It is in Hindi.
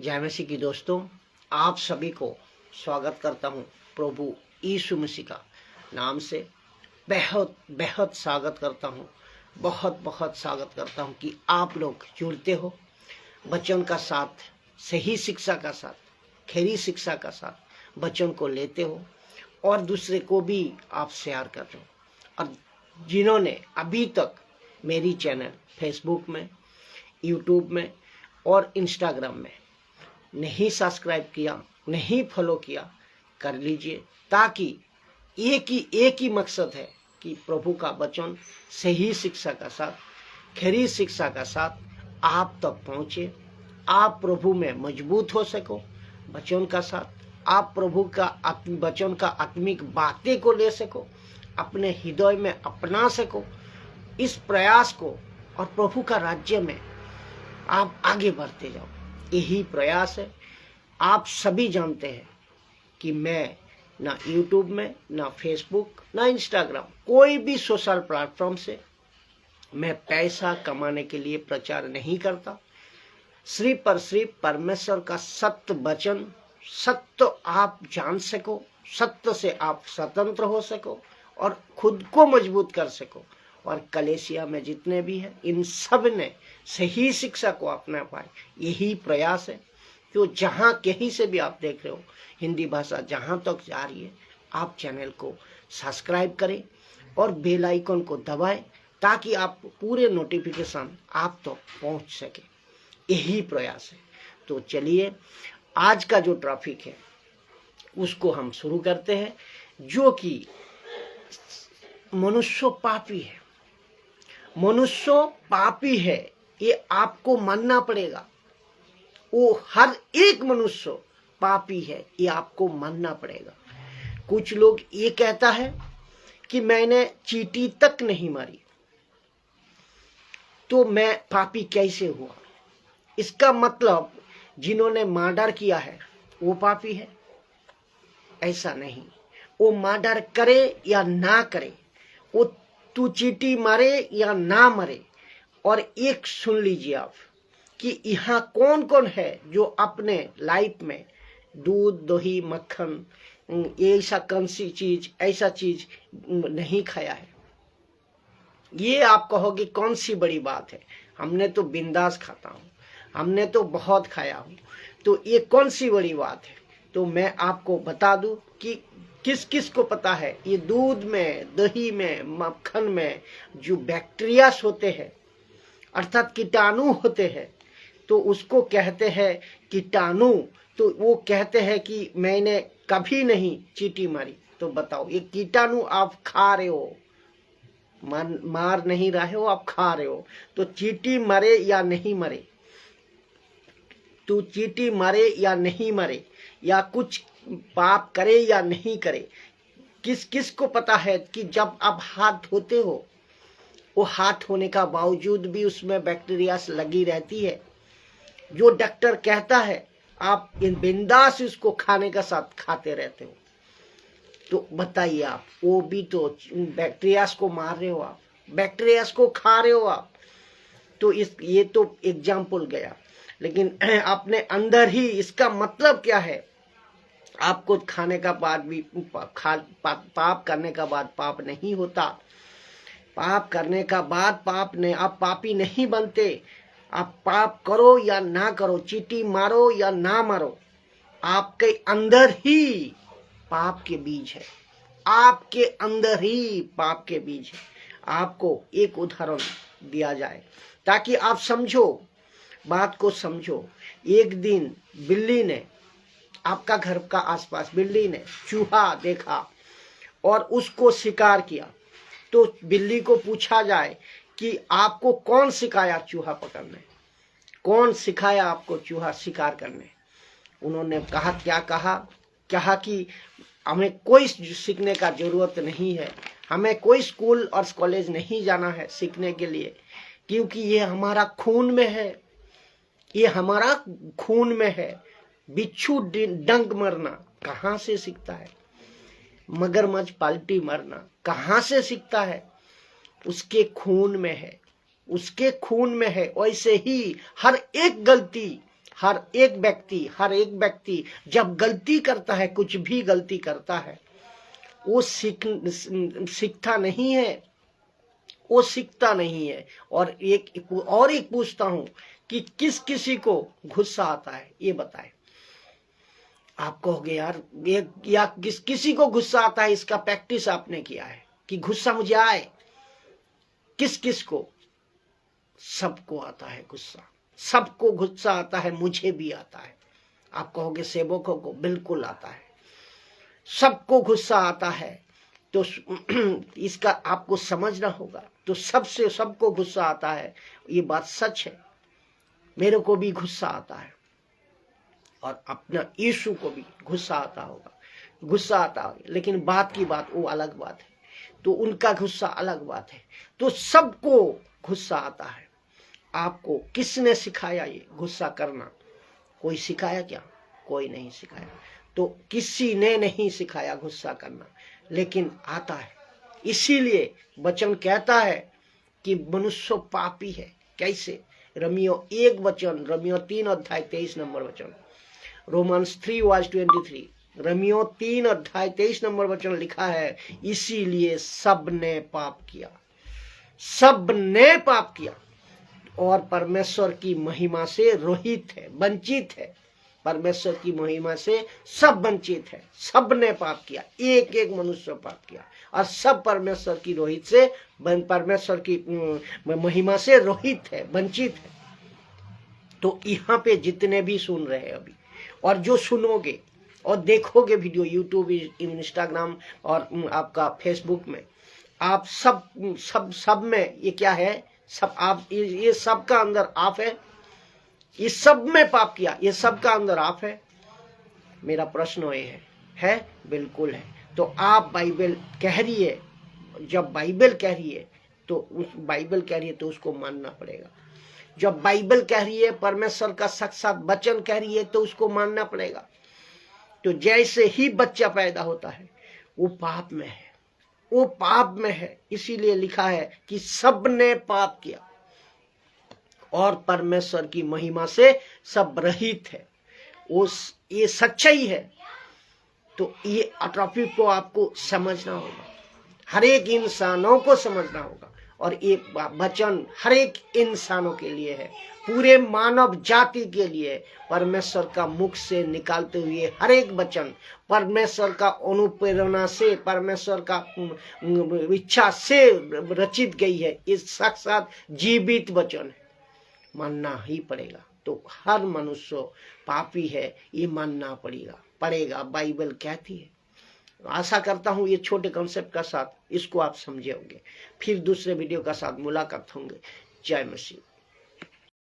जय मसीह की दोस्तों, आप सभी को स्वागत करता हूं प्रभु यीशु मसीह का नाम से। बेहद बेहद स्वागत करता हूं, बहुत बहुत स्वागत करता हूं कि आप लोग जुड़ते हो वचन का साथ, सही शिक्षा का साथ, खरी शिक्षा का साथ वचन को लेते हो और दूसरे को भी आप शेयर कर रहे हो। और जिन्होंने अभी तक मेरी चैनल फेसबुक में, यूट्यूब में और इंस्टाग्राम में नहीं सब्सक्राइब किया, नहीं फॉलो किया, कर लीजिए, ताकि एक ही मकसद है कि प्रभु का वचन सही शिक्षा का साथ, खरी शिक्षा का साथ आप तक पहुँचे, आप प्रभु में मजबूत हो सको वचन का साथ, आप प्रभु का वचन का आत्मिक बातें को ले सको, अपने हृदय में अपना सको इस प्रयास को, और प्रभु का राज्य में आप आगे बढ़ते जाओ। यही प्रयास है। आप सभी जानते हैं कि मैं ना यूट्यूब में, ना फेसबुक, ना इंस्टाग्राम, कोई भी सोशल प्लेटफॉर्म से मैं पैसा कमाने के लिए प्रचार नहीं करता। सिर्फ और सिर्फ परमेश्वर का सत्य वचन, सत्य आप जान सको, सत्य से आप स्वतंत्र हो सको और खुद को मजबूत कर सको। और कलेसिया में जितने भी हैं, इन सब ने सही शिक्षा को अपना पाए, यही प्रयास है। तो जहाँ कहीं से भी आप देख रहे हो, हिंदी भाषा जहाँ तक जा रही है, आप चैनल को सब्सक्राइब करें और बेल आइकन को दबाएं, ताकि आप पूरे नोटिफिकेशन आप तक पहुँच सके। यही प्रयास है। तो चलिए, आज का जो टॉपिक है उसको हम शुरू करते हैं, जो कि मनुष्य पापी है। मनुष्य पापी है, ये आपको मानना पड़ेगा। वो हर एक मनुष्य पापी है, ये आपको मानना पड़ेगा। कुछ लोग ये कहता है कि मैंने चींटी तक नहीं मारी तो मैं पापी कैसे हुआ। इसका मतलब जिन्होंने मर्डर किया है वो पापी है, ऐसा नहीं। वो मर्डर करे या ना करे, वो तू चींटी मारे या ना मरे। और एक सुन लीजिए आप कि यहाँ कौन कौन है जो अपने लाइफ में दूध, दही, मक्खन, ऐसा कौन सी चीज, ऐसा चीज नहीं खाया है। ये आप कहोगे कौन सी बड़ी बात है, हमने तो बिंदास खाता हूँ, हमने तो बहुत खाया हूँ, तो ये कौन सी बड़ी बात है। तो मैं आपको बता दूं कि किस किस को पता है, ये दूध में, दही में, मक्खन में जो बैक्टीरियास होते हैं, अर्थात कीटाणु होते हैं, तो उसको कहते हैं कीटाणु। तो वो कहते हैं कि मैंने कभी नहीं चींटी मारी। तो बताओ, ये कीटाणु आप खा रहे हो, मार नहीं रहे हो, आप खा रहे हो। तो चींटी मरे या नहीं मरे, तू चींटी मरे या नहीं मरे, या कुछ पाप करे या नहीं करे, किस किस को पता है कि जब आप हाथ धोते हो, वो हाथ होने का बावजूद भी उसमें बैक्टीरिया लगी रहती है। जो डॉक्टर कहता है आप इन बिंदास उसको खाने का साथ खाते रहते हो। तो बताइए आप, वो भी तो बैक्टीरिया को मार रहे हो, आप बैक्टीरिया को खा रहे हो आप। तो ये तो एग्जाम्पल गया, लेकिन अपने अंदर ही इसका मतलब क्या है। आपको खाने का बाद भी पाप करने का बाद पाप नहीं होता। पाप करने का बाद पाप नहीं, आप पापी नहीं बनते। आप पाप करो या ना करो, चींटी मारो या ना मारो, आपके अंदर ही पाप के बीज है, आपके अंदर ही पाप के बीज है। आपको एक उदाहरण दिया जाए ताकि आप समझो, बात को समझो। एक दिन बिल्ली ने, आपका घर का आसपास बिल्ली ने चूहा देखा और उसको शिकार किया। तो बिल्ली को पूछा जाए कि आपको कौन सिखाया चूहा पकड़ने, कौन सिखाया आपको चूहा शिकार करने। उन्होंने कहा, क्या कहा कि हमें कोई सीखने का जरूरत नहीं है, हमें कोई स्कूल और कॉलेज नहीं जाना है सीखने के लिए, क्योंकि ये हमारा खून में है, ये हमारा खून में है। बिच्छू डंक मरना कहाँ से सीखता है, मगरमच्छ पलटी मरना कहाँ से सीखता है, उसके खून में है, उसके खून में है। वैसे ही हर एक गलती, हर एक व्यक्ति जब गलती करता है, कुछ भी गलती करता है, वो सीखता नहीं है, वो सीखता नहीं है। और एक पूछता हूं कि किसी को गुस्सा आता है, ये बताए। आप कहोगे यार या किसी को गुस्सा आता है, इसका प्रैक्टिस आपने किया है कि गुस्सा मुझे आए? किस को? सबको आता है गुस्सा, सबको गुस्सा आता है, मुझे भी आता है। आप कहोगे सेवकों को, बिल्कुल आता है, सबको गुस्सा आता है। तो इसका आपको समझना होगा। तो सबको गुस्सा आता है, ये बात सच है। मेरे को भी गुस्सा आता है, और अपना यीशु को भी गुस्सा आता होगा, गुस्सा आता है। लेकिन बात की बात वो अलग बात है, तो उनका गुस्सा अलग बात है। तो सबको गुस्सा आता है। आपको किसने सिखाया ये गुस्सा करना? कोई सिखाया क्या? कोई नहीं सिखाया। तो किसी ने नहीं सिखाया गुस्सा करना, लेकिन आता है। इसीलिए वचन कहता है कि मनुष्य पापी है। कैसे? रोमियो 3:23 रोमन्स 3:23, रोमियो 3:23 लिखा है, इसीलिए सब ने पाप किया, सब ने पाप किया और परमेश्वर की महिमा से रहित है, वंचित है। परमेश्वर की महिमा से सब वंचित है, सब ने पाप किया, एक मनुष्य पाप किया, और सब परमेश्वर की रोहित से, परमेश्वर की महिमा से रोहित है, वंचित है। तो यहाँ पे जितने भी सुन रहे हैं अभी, और जो सुनोगे और देखोगे वीडियो यूट्यूब, इंस्टाग्राम और आपका फेसबुक में, आप सब में ये क्या है? सब आप, ये सबका अंदर आप है, ये सब में पाप किया, ये सबका अंदर आप है। मेरा प्रश्न ये है? बिल्कुल है। तो आप बाइबल कह रही है, जब बाइबल कह रही है तो उसको मानना पड़ेगा। जब बाइबल कह रही है, परमेश्वर का साक्षात वचन कह रही है, तो उसको मानना पड़ेगा। तो जैसे ही बच्चा पैदा होता है, वो पाप में है, वो पाप में है। इसीलिए लिखा है कि सब ने पाप किया और परमेश्वर की महिमा से सब रहित है। ये सच्चाई है। तो ये टॉपिक को आपको समझना होगा, हर एक इंसानों को समझना होगा। और ये वचन हर एक इंसानों के लिए है, पूरे मानव जाति के लिए। परमेश्वर का मुख से निकालते हुए हर एक वचन परमेश्वर का अनुप्रेरणा से, परमेश्वर का इच्छा से रचित गई है। इस साक्षात जीवित वचन है, मानना ही पड़ेगा। तो हर मनुष्य पापी है, ये मानना पड़ेगा। बाइबल कहती है। आशा करता हूँ ये छोटे कॉन्सेप्ट का साथ इसको आप समझे होंगे। फिर दूसरे वीडियो का साथ मुलाकात होंगे। जय मसीह।